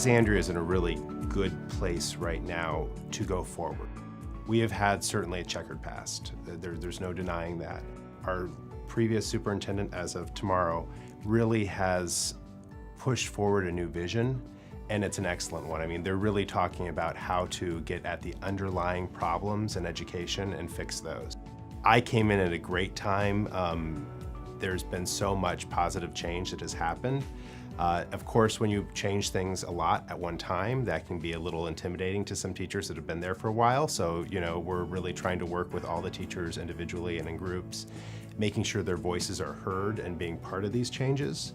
Alexandria is in a really good place right now to go forward. We have had certainly a checkered past. There's no denying that. Our previous superintendent, as of tomorrow, really has pushed forward a new vision, and it's an excellent one. I mean, they're really talking about how to get at the underlying problems in education and fix those. I came in at a great time. There's been so much positive change that has happened. Of course, when you change things a lot at one time, that can be a little intimidating to some teachers that have been there for a while. So, we're really trying to work with all the teachers individually and in groups, making sure their voices are heard and being part of these changes.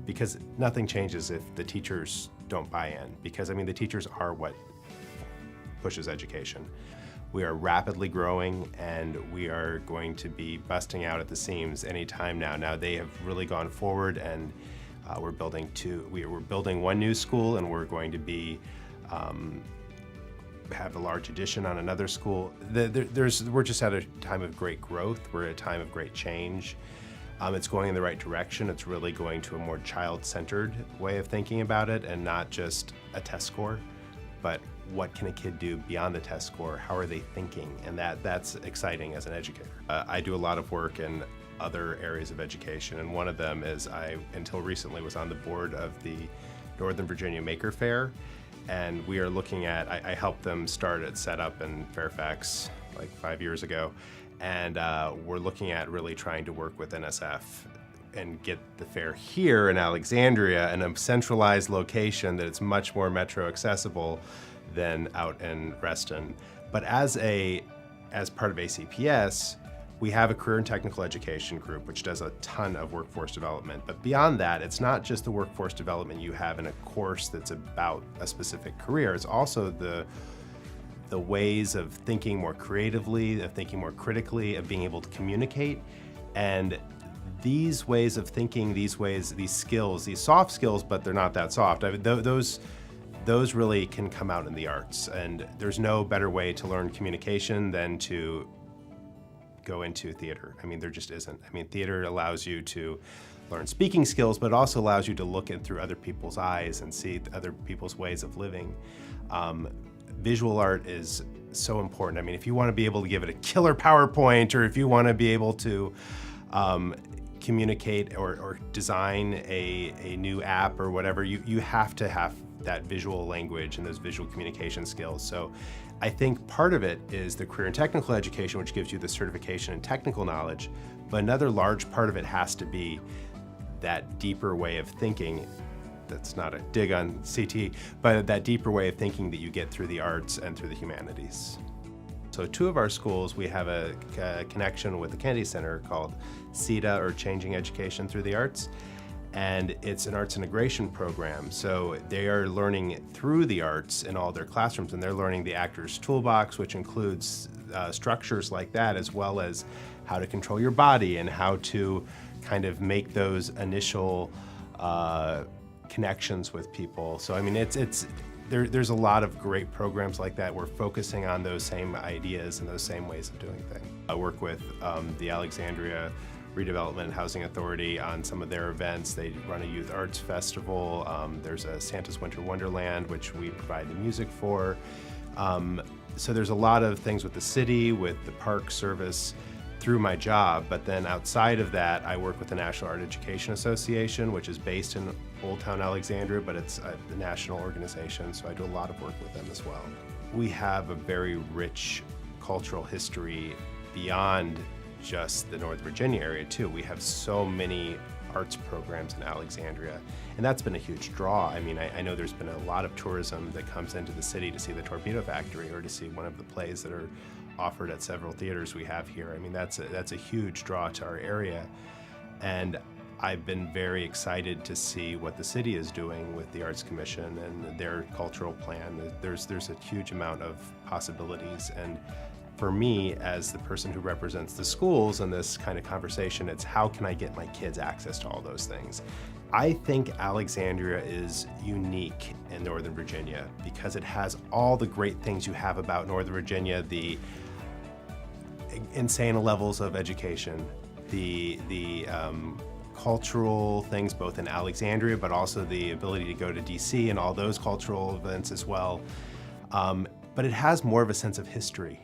Because nothing changes if the teachers don't buy in. Because, the teachers are what pushes education. We are rapidly growing, and we are going to be busting out at the seams any time now. Now, they have really gone forward, and we're building one new school, and we're going to be have a large addition on another school. We're just at a time of great growth. We're at a time of great change. It's going in the right direction. It's really going to a more child-centered way of thinking about it, and not just a test score, but what can a kid do beyond the test score? How are they thinking? And that's exciting as an educator. I do a lot of work in other areas of education, and one of them is until recently, was on the board of the Northern Virginia Maker Faire, and we are looking at, I helped them start it set up in Fairfax like 5 years ago, and we're looking at really trying to work with NSF and get the fair here in Alexandria in a centralized location that it's much more metro accessible than out in Reston. But as part of ACPS, we have a career and technical education group, which does a ton of workforce development. But beyond that, it's not just the workforce development you have in a course that's about a specific career. It's also the ways of thinking more creatively, of thinking more critically, of being able to communicate. And these ways of thinking, these skills, these soft skills, but they're not that soft. Those really can come out in the arts. And there's no better way to learn communication than to go into theater. There just isn't. Theater allows you to learn speaking skills, but it also allows you to look in through other people's eyes and see other people's ways of living. Visual art is so important. If you want to be able to give it a killer PowerPoint, or if you want to be able to communicate or design a new app or whatever, you have to have that visual language and those visual communication skills. So I think part of it is the career and technical education, which gives you the certification and technical knowledge, but another large part of it has to be that deeper way of thinking. That's not a dig on CT, but that deeper way of thinking that you get through the arts and through the humanities. So 2 of our schools, we have a connection with the Kennedy Center called CETA, or Changing Education Through the Arts. And it's an arts integration program. So they are learning through the arts in all their classrooms, and they're learning the actor's toolbox, which includes structures like that, as well as how to control your body and how to kind of make those initial connections with people. So there's a lot of great programs like that. We're focusing on those same ideas and those same ways of doing things. I work with the Alexandria Redevelopment and Housing Authority on some of their events. They run a youth arts festival. There's a Santa's Winter Wonderland, which we provide the music for. So there's a lot of things with the city, with the park service, through my job. But then outside of that, I work with the National Art Education Association, which is based in Old Town Alexandria, but it's a national organization, so I do a lot of work with them as well. We have a very rich cultural history beyond just the North Virginia area too. We have so many arts programs in Alexandria, and that's been a huge draw. I know there's been a lot of tourism that comes into the city to see the Torpedo Factory or to see one of the plays that are offered at several theaters we have here. That's a huge draw to our area, and I've been very excited to see what the city is doing with the Arts Commission and their cultural plan. There's a huge amount of possibilities, and for me, as the person who represents the schools in this kind of conversation, it's how can I get my kids access to all those things? I think Alexandria is unique in Northern Virginia because it has all the great things you have about Northern Virginia, the insane levels of education, the cultural things both in Alexandria, but also the ability to go to DC and all those cultural events as well. But it has more of a sense of history